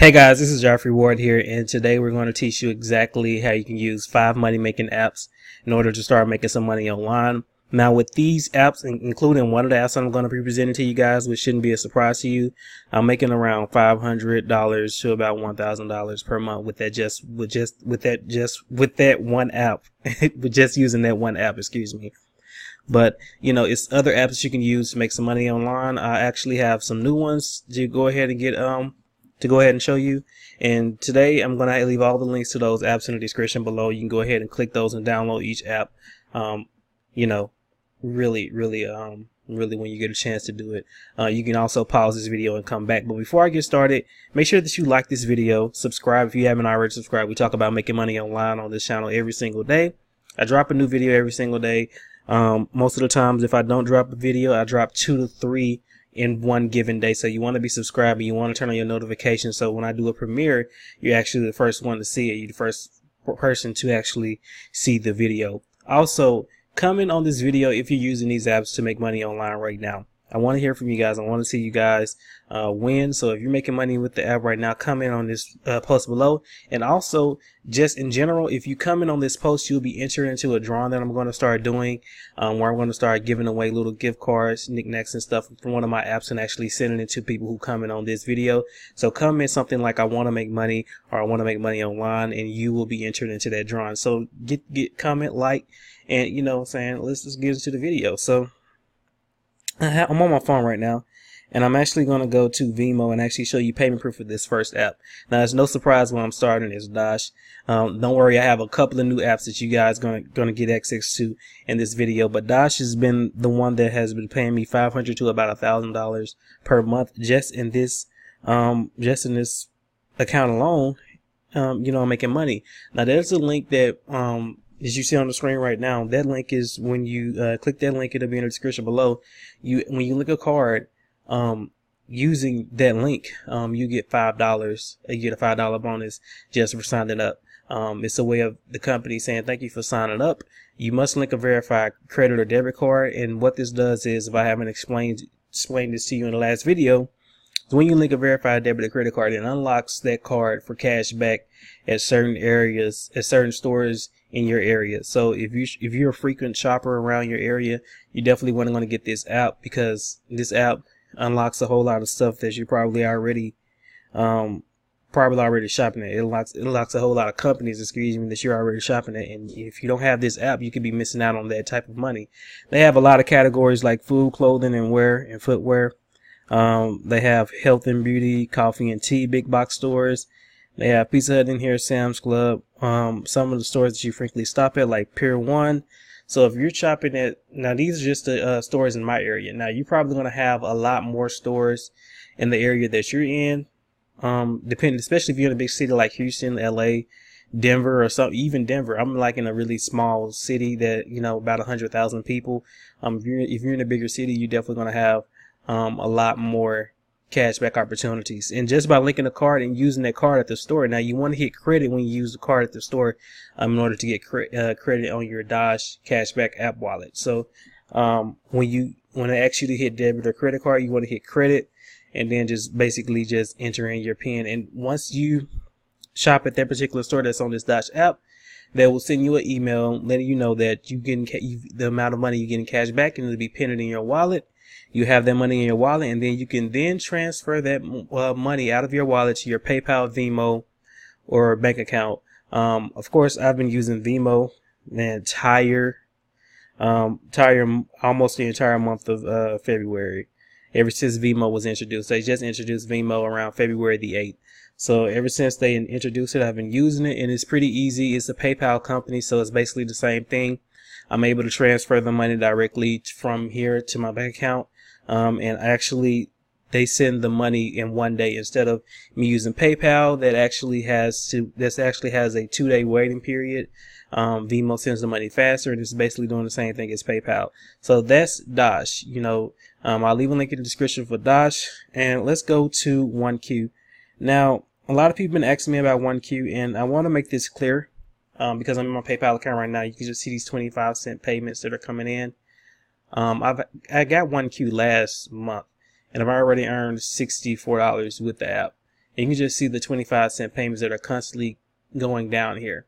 Hey guys, this is Joffrey Ward here, and today we're going to teach you exactly how you can use 5 money making apps in order to start making some money online. Now with these apps, including one of the apps I'm going to be presenting to you guys, which shouldn't be a surprise to you, I'm making around $500 to about $1,000 per month with that one app, with just using that one app, excuse me. But it's other apps that you can use to make some money online. I actually have some new ones to go ahead and show you. And today I'm going to leave all the links to those apps in the description below. You can go ahead and click those and download each app. Really when you get a chance to do it. You can also pause this video and come back. But before I get started, make sure that you like this video, subscribe if you haven't already subscribed. We talk about making money online on this channel every single day. I drop a new video every single day. Most of the times, if I don't drop a video, I drop 2 to 3 in one given day. So you want to be subscribed, and you want to turn on your notifications, so when I do a premiere, you're actually the first one to see it. You're the first person to actually see the video. Also, comment on this video if you're using these apps to make money online right now. I want to hear from you guys. I want to see you guys win. So if you're making money with the app right now, comment on this post below. And also, just in general, if you comment on this post, you'll be entered into a drawing that I'm going to start doing, where I'm going to start giving away little gift cards, knickknacks and stuff from one of my apps, and actually sending it to people who comment on this video. So comment something like, I want to make money, or I want to make money online, and you will be entered into that drawing. So comment, like, and you know what I'm saying, let's just get into the video. So I'm on my phone right now, and I'm actually going to go to Vimo and actually show you payment proof of this first app. Now, it's no surprise when I'm starting is Dash. Don't worry, I have a couple of new apps that you guys gonna get access to in this video, but Dash has been the one that has been paying me $500 to about $1,000 per month just in this account alone. I'm making money. Now, there's a link that as you see on the screen right now. That link is, when you click that link, it'll be in the description below. When you link a card using that link, you get $5. You get a $5 bonus just for signing up. It's a way of the company saying thank you for signing up. You must link a verified credit or debit card, and what this does is, if I haven't explained this to you in the last video, when you link a verified debit or credit card, it unlocks that card for cash back at certain areas, at certain stores in your area. So if you're a frequent shopper around your area, you definitely want to get this app, because this app unlocks a whole lot of stuff that you're probably already shopping at. It unlocks a whole lot of companies, excuse me, that you're already shopping at. And if you don't have this app, you could be missing out on that type of money. They have a lot of categories like food, clothing, and wear and footwear. They have health and beauty, coffee and tea, big box stores. They have Pizza Hut in here, Sam's Club, some of the stores that you frequently stop at, like Pier 1. So if you're shopping at, now these are just the stores in my area. Now you're probably going to have a lot more stores in the area that you're in, especially if you're in a big city like Houston, LA, Denver, or something. Even Denver. I'm like in a really small city that, about 100,000 people. If you're in a bigger city, you're definitely going to have a lot more cashback opportunities. And just by linking a card and using that card at the store. Now you want to hit credit when you use the card at the store, in order to get credit on your Dash cashback app wallet. So when they ask you to hit debit or credit card, you want to hit credit, and then just basically just enter in your PIN. And once you shop at that particular store that's on this Dash app, they will send you an email letting you know that you getting the amount of money you're getting cash back, and it'll be pinned in your wallet. You have that money in your wallet, and then you can transfer that money out of your wallet to your PayPal, Vimo, or bank account. Of course, I've been using Vimo almost the entire month of February, ever since Vimo was introduced. They just introduced Vimo around February the 8th. So ever since they introduced it, I've been using it, and it's pretty easy. It's a PayPal company, so it's basically the same thing. I'm able to transfer the money directly from here to my bank account. And actually they send the money in one day instead of me using PayPal that actually has a 2-day waiting period. Vimo sends the money faster, and it's basically doing the same thing as PayPal. So that's Dash. I'll leave a link in the description for Dash, and let's go to 1Q. Now, a lot of people have been asking me about 1Q, and I want to make this clear, because I'm in my PayPal account right now. You can just see these 25-cent payments that are coming in. I got 1Q last month, and I've already earned $64 with the app. And you can just see the 25-cent payments that are constantly going down here.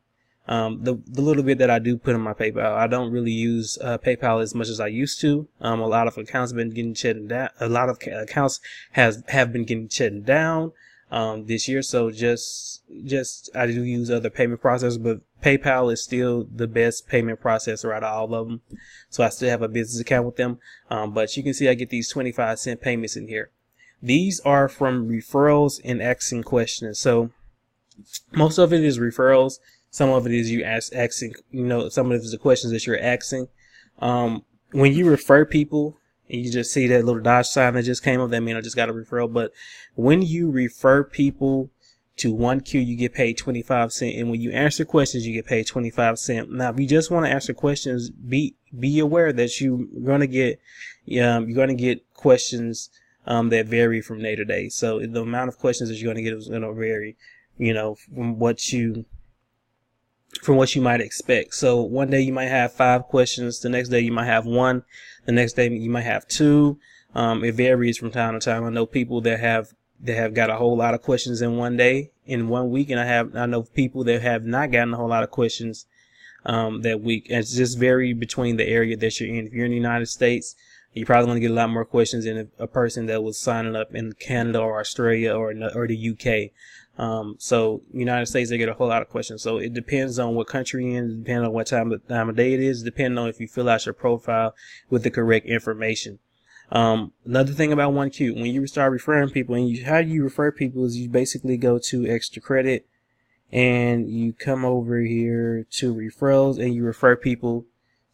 The little bit that I do put in my PayPal, I don't really use PayPal as much as I used to. A lot of accounts have been getting shut down. A lot of accounts have been getting shut down this year. So just I do use other payment processors, but PayPal is still the best payment processor out of all of them. So I still have a business account with them. But you can see I get these 25-cent payments in here. These are from referrals and asking questions. So most of it is referrals. Some of it is you asking, some of it is the questions that you're asking. When you refer people, and you just see that little Dodge sign that just came up, that means I just got a referral. But when you refer people to 1Q, you get paid 25 cents. And when you answer questions, you get paid 25 cents. Now, if you just want to answer questions, be aware that you're going to get questions that vary from day to day. So the amount of questions that you're going to get is going to vary, from what you might expect. So one day you might have 5 questions. The next day you might have 1. The next day you might have 2. It varies from time to time. I know people that have got a whole lot of questions in one day, in 1 week, and I know people that have not gotten a whole lot of questions that week. And it's just vary between the area that you're in. If you're in the United States, you're probably going to get a lot more questions than a person that was signing up in Canada or Australia or the UK. So United States, they get a whole lot of questions. So it depends on what country you're in, depending on what time of day it is, depending on if you fill out your profile with the correct information. Another thing about 1Q, when you start referring people, and how you refer people is you basically go to extra credit and you come over here to referrals and you refer people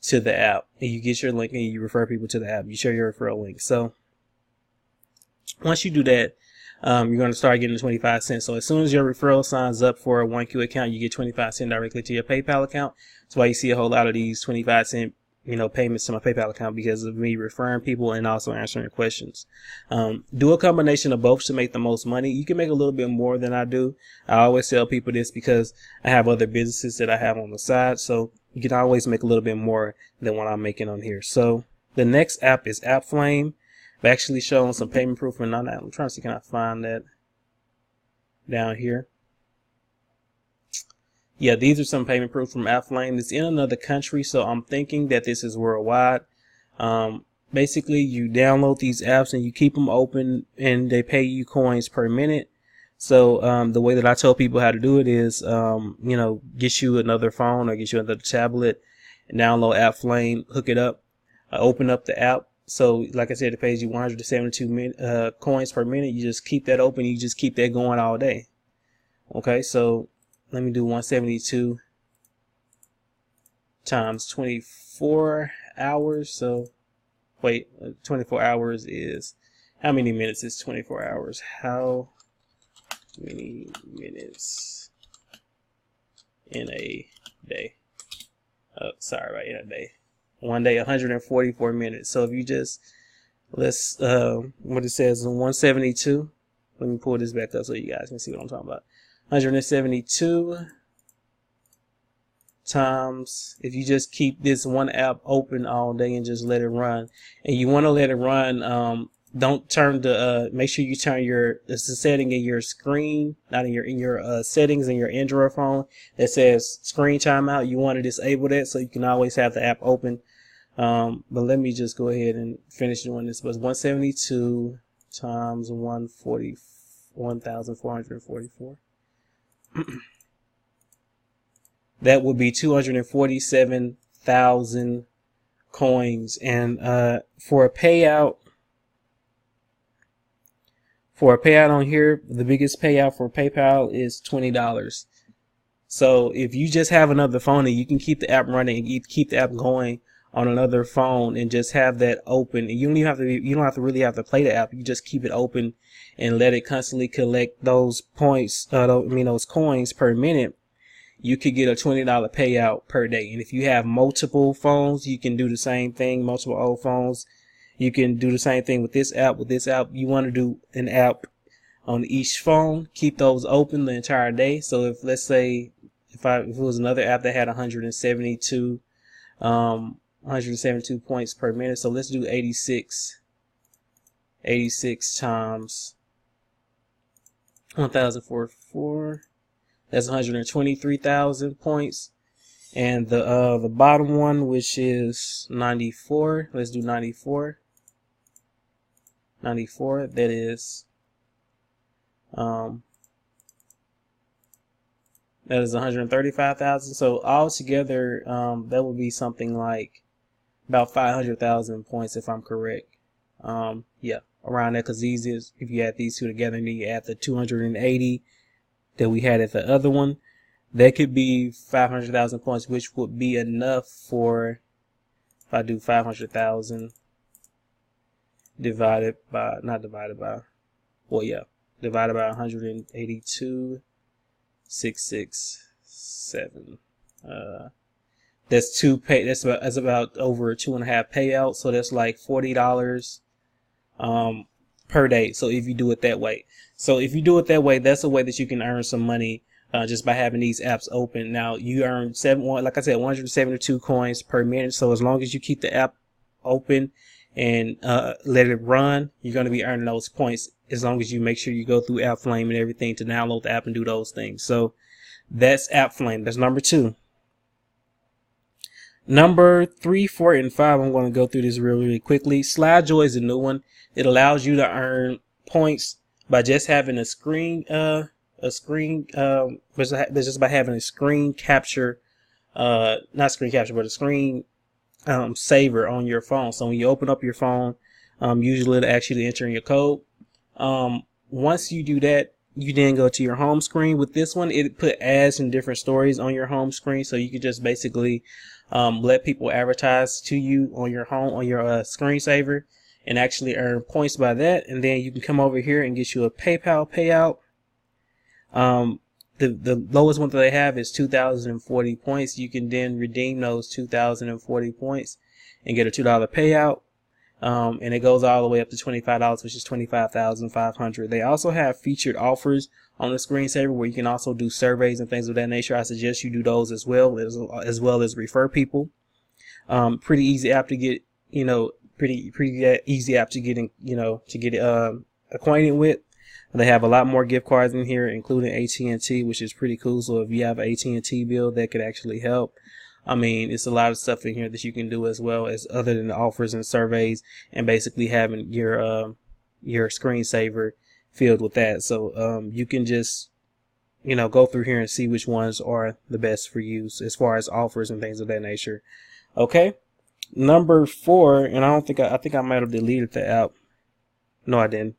to the app, and you get your link and you refer people to the app. You share your referral link. So once you do that, you're going to start getting the 25 cents. So as soon as your referral signs up for a 1Q account, you get 25 cents directly to your PayPal account. That's why you see a whole lot of these 25 cent, payments to my PayPal account, because of me referring people and also answering questions. Do a combination of both to make the most money. You can make a little bit more than I do. I always tell people this because I have other businesses that I have on the side. So you can always make a little bit more than what I'm making on here. So the next app is AppFlame. I've actually shown some payment proof, and I'm trying to see, can I find that down here? Yeah, these are some payment proof from AppFlame. It's in another country, so I'm thinking that this is worldwide. Basically, you download these apps and you keep them open, and they pay you coins per minute. So the way that I tell people how to do it is, get you another phone or get you another tablet, and download AppFlame, hook it up, open up the app. So like I said, it pays you 172 coins per minute. You just keep that open. You just keep that going all day. Okay, so let me do 172 times 24 hours. So wait, 24 hours is, how many minutes is 24 hours? How many minutes in a day? Sorry, right, in a day. One day, 144 minutes. So if you just, let's, what it says in 172, let me pull this back up so you guys can see what I'm talking about. 172 times, if you just keep this one app open all day and just let it run, and you want to let it run, don't turn the, make sure you turn it's the setting in your screen, not in your settings in your Android phone that says screen timeout. You want to disable that so you can always have the app open. But let me just go ahead and finish doing this. But 172 times 1,444. That would be 247,000 coins. And for a payout on here, the biggest payout for PayPal is $20. So if you just have another phone and you can keep the app running and you keep the app going on another phone and just have that open, you don't really have to play the app. You just keep it open and let it constantly collect those points, those coins per minute. You could get a $20 payout per day. And if you have multiple phones, you can do the same thing. Multiple old phones, you can do the same thing with this app. With this app, you want to do an app on each phone. Keep those open the entire day. So if, let's say, if it was another app that had 172 points per minute. So let's do 86 times 1,044. That's 123,000 points. And the bottom one, which is 94. Let's do 94. 94. That is 135,000. So altogether, that would be something like about 500,000 points, if I'm correct. Yeah, around that, because these is, if you add these two together and then you add the 280 that we had at the other one, that could be 500,000 points, which would be enough for, if I do 500,000 divided by, not divided by, well, yeah, divided by 182,667. That's that's about over 2.5 payouts. So that's like $40 per day. So if you do it that way, that's a way that you can earn some money just by having these apps open. Now you earn like I said, 172 coins per minute. So as long as you keep the app open and let it run, you're going to be earning those points, as long as you make sure you go through App Flame and everything to download the app and do those things. So that's App Flame. That's number 2. Number 3, 4, and 5, I'm going to go through this really quickly. SlideJoy is a new one. It allows you to earn points by just having a screen just by having a screen capture, not screen capture, but a screen saver on your phone. So when you open up your phone, usually it'll ask you to enter in your code. Once you do that, you then go to your home screen. With this one, it put ads and different stories on your home screen, so you could just basically let people advertise to you on your screensaver and actually earn points by that. And then you can come over here and get you a PayPal payout. The lowest one that they have is 2,040 points. You can then redeem those 2,040 points and get a $2 payout. And it goes all the way up to $25, which is 25,500. They also have featured offers on the screensaver where you can also do surveys and things of that nature. I suggest you do those as well as refer people. Pretty easy app to get, pretty easy app to get acquainted with. They have a lot more gift cards in here, including AT&T, which is pretty cool. So if you have an AT&T bill, that could actually help. I mean, it's a lot of stuff in here that you can do as well as other than the offers and surveys, and basically having your screensaver filled with that. So you can just go through here and see which ones are the best for you as far as offers and things of that nature. Okay, number 4, and I think I might have deleted the app. No, I didn't.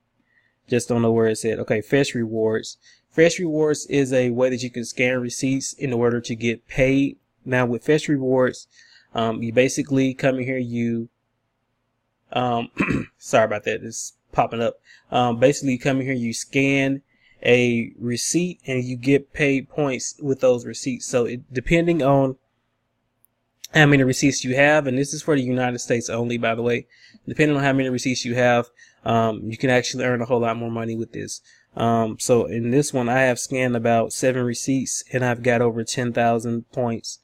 Just don't know where it's at. Okay, Fetch Rewards. Fetch Rewards is a way that you can scan receipts in order to get paid. Now with Fetch Rewards, you basically come in here, sorry about that, it's popping up. Basically you come in here, you scan a receipt and you get paid points with those receipts. So depending on how many receipts you have, and this is for the United States only, by the way, depending on how many receipts you have, you can actually earn a whole lot more money with this. So in this one, I have scanned about 7 receipts and I've got over 10,000 points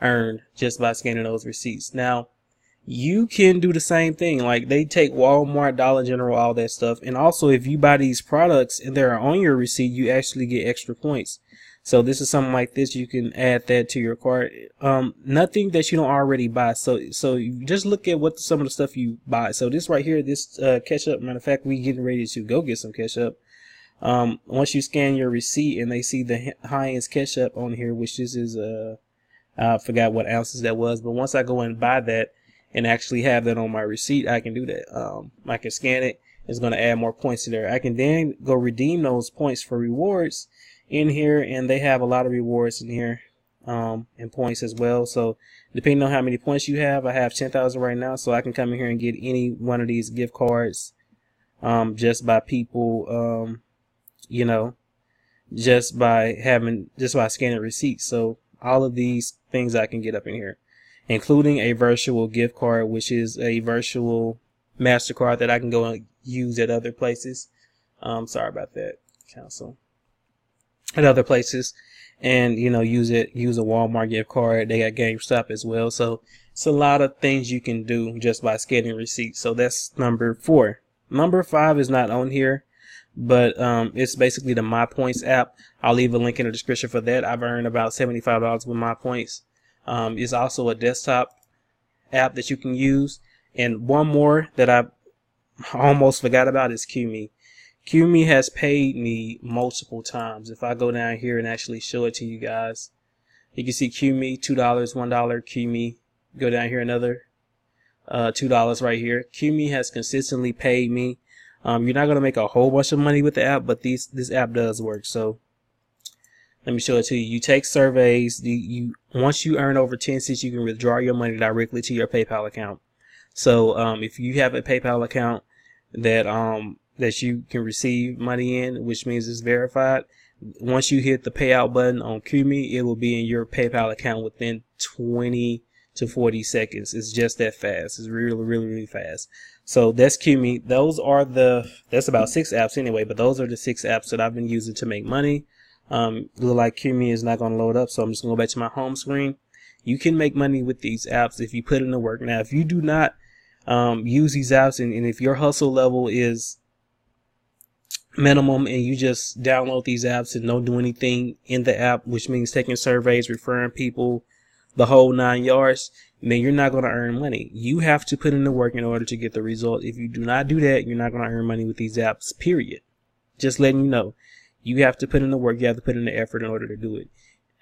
earned just by scanning those receipts. Now you can do the same thing. Like, they take Walmart, Dollar General, all that stuff, and also if you buy these products and they're on your receipt, you actually get extra points. So this is something like this. You can add that to your cart. Nothing that you don't already buy. So you just look at what some of the stuff you buy. So this right here, this ketchup, matter of fact, we getting ready to go get some ketchup. Once you scan your receipt and they see the Heinz ketchup on here, which this is I forgot what ounces that was, but once I go and buy that and actually have that on my receipt, I can do that. I can scan it. It's going to add more points to there. I can then go redeem those points for rewards in here, and they have a lot of rewards in here and points as well. So depending on how many points you have, I have 10,000 right now, so I can come in here and get any one of these gift cards just by people just by scanning receipts. So all of these things I can get up in here, including a virtual gift card, which is a virtual MasterCard that I can go and use at other places. Sorry about that, cancel. At other places, and use a Walmart gift card. They got GameStop as well. So it's a lot of things you can do just by scanning receipts. So that's number 4. Number 5 is not on here, but it's basically the MyPoints app. I'll leave a link in the description for that. I've earned about $75 with MyPoints. It's also a desktop app that you can use. And one more that I almost forgot about is QMe. QMe has paid me multiple times. If I go down here and actually show it to you guys, you can see QMe, $2, $1, QMe. Go down here, another $2 right here. QMe has consistently paid me. You're not going to make a whole bunch of money with the app, but this app does work. So let me show it to you. You take surveys. Once you earn over 10 cents, you can withdraw your money directly to your PayPal account. So if you have a PayPal account that you can receive money in, which means it's verified, once you hit the payout button on QMe, it will be in your PayPal account within 20 to 40 seconds. It's just that fast. It's really fast. So that's QMe. That's about 6 apps anyway, but those are the 6 apps that I've been using to make money. Look like QMe is not going to load up, so I'm just going to go back to my home screen. You can make money with these apps if you put in the work. Now, if you do not use these apps, and if your hustle level is minimum and you just download these apps and don't do anything in the app, which means taking surveys, referring people, the whole 9 yards, then you're not going to earn money. You have to put in the work in order to get the result. If you do not do that, you're not going to earn money with these apps, period. Just letting you know. You have to put in the work. You have to put in the effort in order to do it.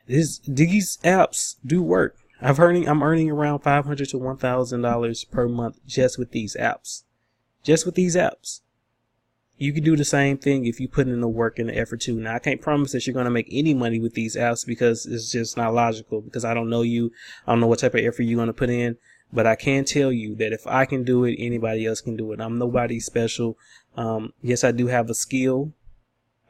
These apps do work. I'm earning around $500 to $1,000 per month just with these apps. Just with these apps. You can do the same thing if you put in the work and the effort too. Now, I can't promise that you're going to make any money with these apps because it's just not logical, because I don't know you. I don't know what type of effort you're going to put in. But I can tell you that if I can do it, anybody else can do it. I'm nobody special. Yes, I do have a skill.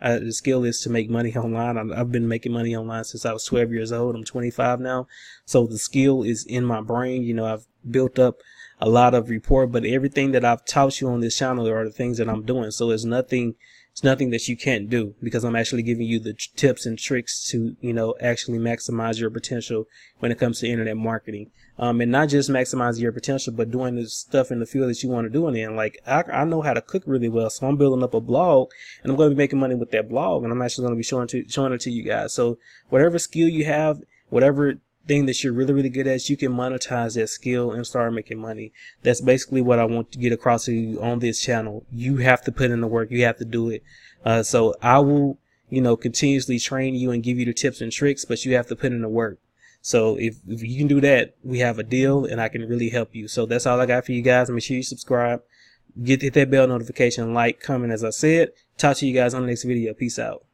The skill is to make money online. I've been making money online since I was 12 years old. I'm 25 now. So the skill is in my brain. You know, I've built up a lot of rapport, but everything that I've taught you on this channel are the things that I'm doing. So it's nothing that you can't do, because I'm actually giving you the tips and tricks to, you know, actually maximize your potential when it comes to internet marketing. And not just maximize your potential, but doing the stuff in the field that you want to do it in. Like, I know how to cook really well, so I'm building up a blog, and I'm going to be making money with that blog, and I'm actually going to be showing it to you guys. So whatever skill you have, whatever thing that you're really good at, you can monetize that skill and start making money. That's basically what I want to get across to you on this channel. You have to put in the work. You have to do it. So I will, you know, continuously train you and give you the tips and tricks, but you have to put in the work. So if you can do that, we have a deal, and I can really help you. So that's all I got for you guys. Make sure you subscribe, hit that bell notification, like, comment, as I said. Talk to you guys on the next video. Peace out.